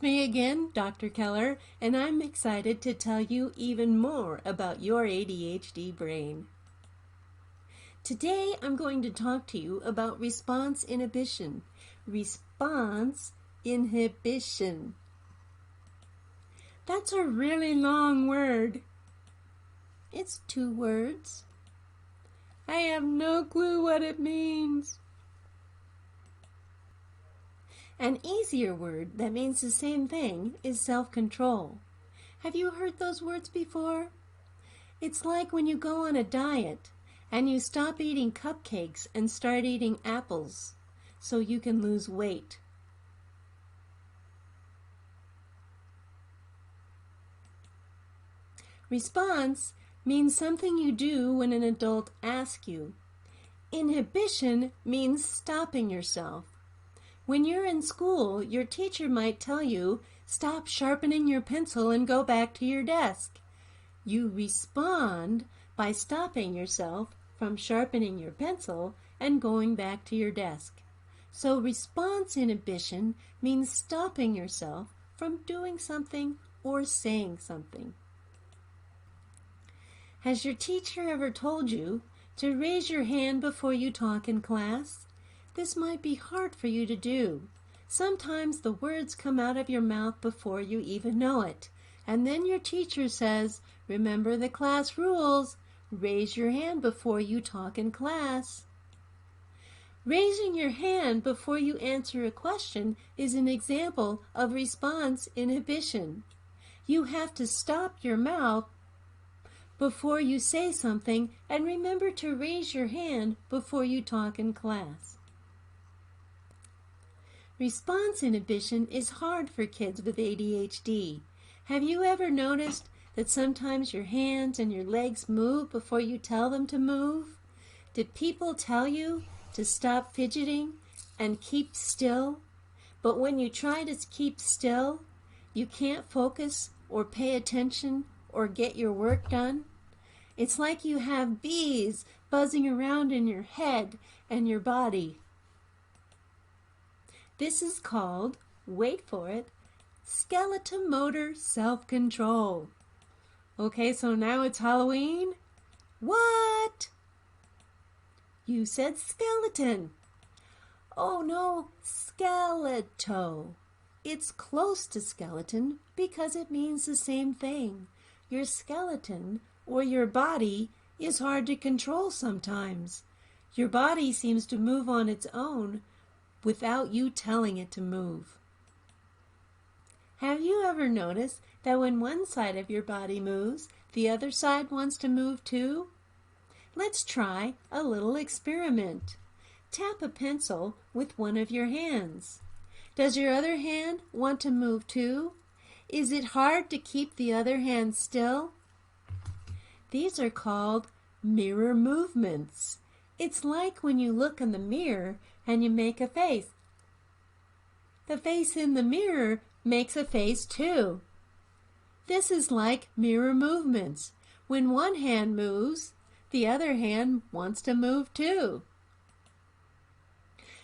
It's me again, Dr. Keller, and I'm excited to tell you even more about your ADHD brain. Today I'm going to talk to you about response inhibition. Response inhibition. That's a really long word. It's 2 words. I have no clue what it means. An easier word that means the same thing is self-control. Have you heard those words before? It's like when you go on a diet and you stop eating cupcakes and start eating apples so you can lose weight. Response means something you do when an adult asks you. Inhibition means stopping yourself. When you're in school, your teacher might tell you, stop sharpening your pencil and go back to your desk. You respond by stopping yourself from sharpening your pencil and going back to your desk. So response inhibition means stopping yourself from doing something or saying something. Has your teacher ever told you to raise your hand before you talk in class? This might be hard for you to do. Sometimes the words come out of your mouth before you even know it. And then your teacher says, remember the class rules. Raise your hand before you talk in class. Raising your hand before you answer a question is an example of response inhibition. You have to stop your mouth before you say something and remember to raise your hand before you talk in class. Response inhibition is hard for kids with ADHD. Have you ever noticed that sometimes your hands and your legs move before you tell them to move? Did people tell you to stop fidgeting and keep still? But when you try to keep still, you can't focus or pay attention or get your work done? It's like you have bees buzzing around in your head and your body. This is called, wait for it, skeletal motor self-control. Okay, so now it's Halloween? What? You said skeleton. Oh no, skeletal. It's close to skeleton because it means the same thing. Your skeleton or your body is hard to control sometimes. Your body seems to move on its own without you telling it to move. Have you ever noticed that when one side of your body moves, the other side wants to move too? Let's try a little experiment. Tap a pencil with one of your hands. Does your other hand want to move too? Is it hard to keep the other hand still? These are called mirror movements. It's like when you look in the mirror and you make a face. The face in the mirror makes a face too. This is like mirror movements. When one hand moves, the other hand wants to move too.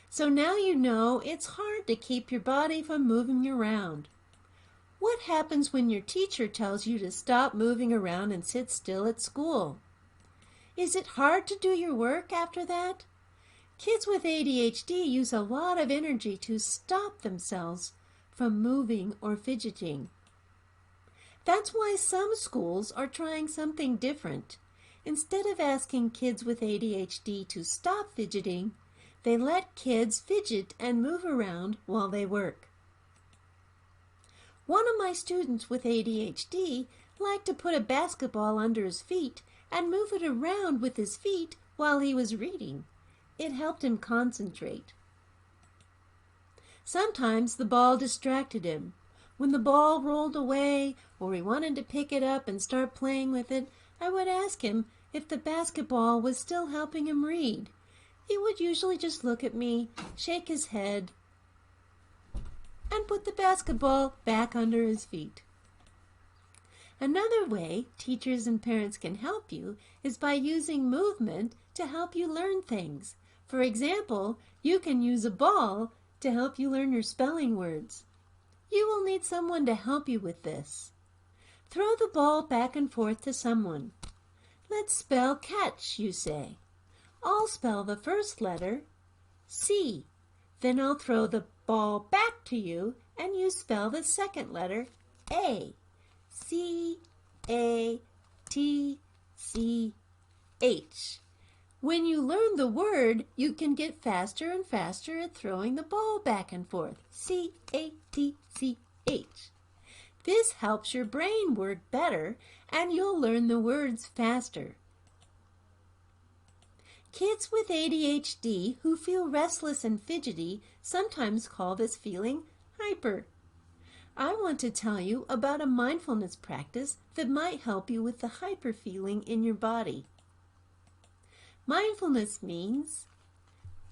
So now you know it's hard to keep your body from moving around. What happens when your teacher tells you to stop moving around and sit still at school? Is it hard to do your work after that? Kids with ADHD use a lot of energy to stop themselves from moving or fidgeting. That's why some schools are trying something different. Instead of asking kids with ADHD to stop fidgeting, they let kids fidget and move around while they work. One of my students with ADHD liked to put a basketball under his feet and move it around with his feet while he was reading. It helped him concentrate. Sometimes the ball distracted him. When the ball rolled away or he wanted to pick it up and start playing with it, I would ask him if the basketball was still helping him read. He would usually just look at me, shake his head, and put the basketball back under his feet. Another way teachers and parents can help you is by using movement to help you learn things. For example, you can use a ball to help you learn your spelling words. You will need someone to help you with this. Throw the ball back and forth to someone. Let's spell catch, you say. I'll spell the first letter, C. Then I'll throw the ball back to you and you spell the second letter, A. C-A-T-C-H. When you learn the word, you can get faster and faster at throwing the ball back and forth. C-A-T-C-H. This helps your brain work better and you'll learn the words faster. Kids with ADHD who feel restless and fidgety sometimes call this feeling hyper. I want to tell you about a mindfulness practice that might help you with the hyper feeling in your body. Mindfulness means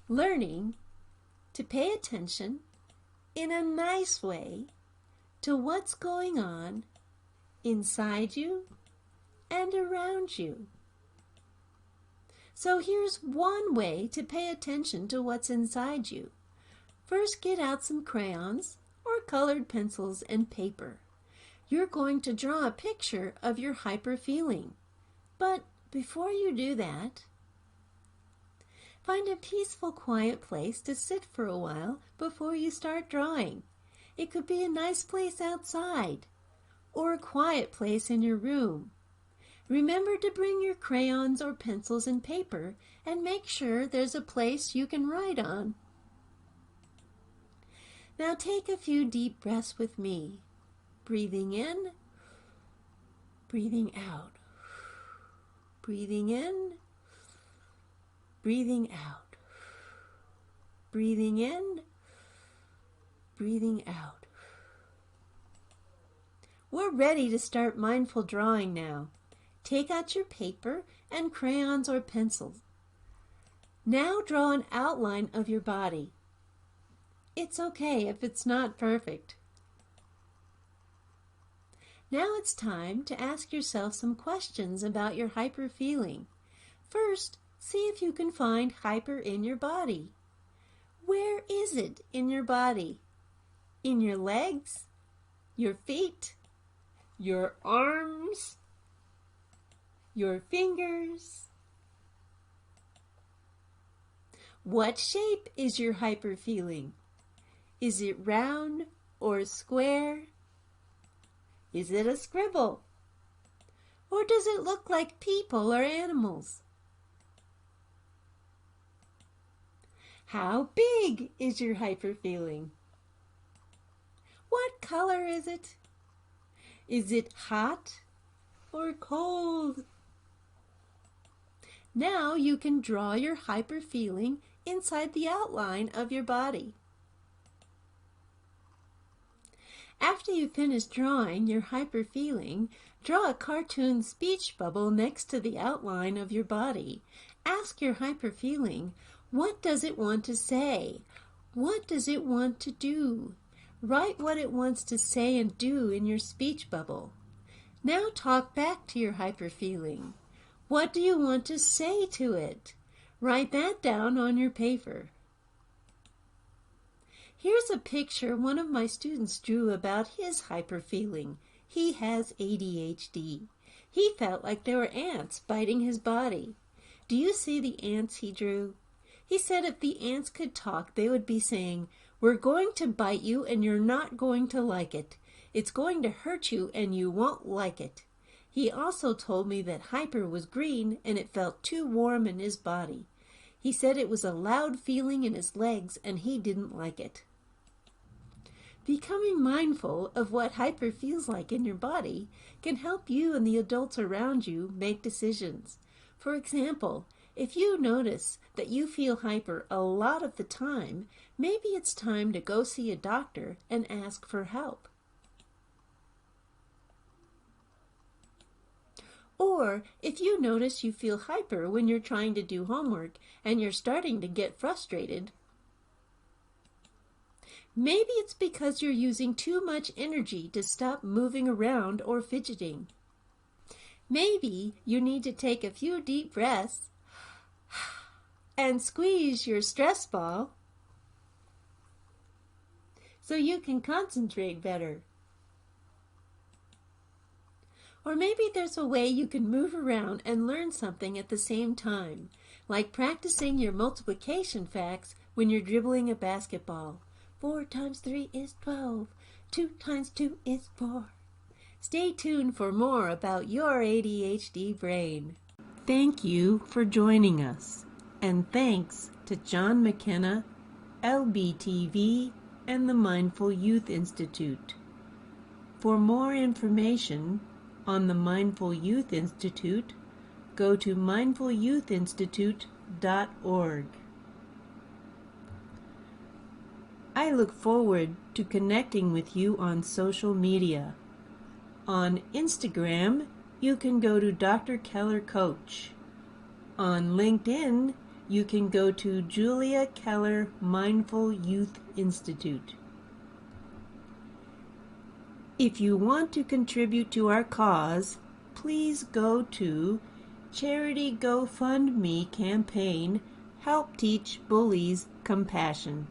learning to pay attention in a nice way to what's going on inside you and around you. So here's one way to pay attention to what's inside you. First, get out some crayons or colored pencils and paper. You're going to draw a picture of your hyper feeling. But before you do that, find a peaceful, quiet place to sit for a while before you start drawing. It could be a nice place outside or a quiet place in your room. Remember to bring your crayons or pencils and paper and make sure there's a place you can write on. Now take a few deep breaths with me. Breathing in, breathing out. Breathing in, breathing out. Breathing in, breathing out. We're ready to start mindful drawing now. Take out your paper and crayons or pencils. Now draw an outline of your body. It's okay if it's not perfect. Now it's time to ask yourself some questions about your hyper feeling. First, see if you can find hyper in your body. Where is it in your body? In your legs? Your feet? Your arms? Your fingers? What shape is your hyper feeling? Is it round or square? Is it a scribble? Or does it look like people or animals? How big is your hyper feeling? What color is it? Is it hot or cold? Now you can draw your hyper feeling inside the outline of your body. After you finish drawing your hyper feeling, draw a cartoon speech bubble next to the outline of your body. Ask your hyper feeling, what does it want to say? What does it want to do? Write what it wants to say and do in your speech bubble. Now talk back to your hyper feeling. What do you want to say to it? Write that down on your paper. Here's a picture one of my students drew about his hyper feeling. He has ADHD. He felt like there were ants biting his body. Do you see the ants he drew? He said if the ants could talk, they would be saying, "We're going to bite you and you're not going to like it. It's going to hurt you and you won't like it." He also told me that hyper was green and it felt too warm in his body. He said it was a loud feeling in his legs and he didn't like it. Becoming mindful of what hyper feels like in your body can help you and the adults around you make decisions. For example, if you notice that you feel hyper a lot of the time, maybe it's time to go see a doctor and ask for help. Or if you notice you feel hyper when you're trying to do homework and you're starting to get frustrated, maybe it's because you're using too much energy to stop moving around or fidgeting. Maybe you need to take a few deep breaths and squeeze your stress ball so you can concentrate better. Or maybe there's a way you can move around and learn something at the same time, like practicing your multiplication facts when you're dribbling a basketball. 4 times 3 is 12. 2 times 2 is 4. Stay tuned for more about your ADHD brain. Thank you for joining us, and thanks to John McKenna, LBTV, and the Mindful Youth Institute. For more information on the Mindful Youth Institute, go to mindfulyouthinstitute.org. I look forward to connecting with you on social media. On Instagram, you can go to Dr. Keller Coach. On LinkedIn, you can go to Julia Keller Mindful Youth Institute. If you want to contribute to our cause, please go to Charity GoFundMe campaign, Help Teach Bullies Compassion.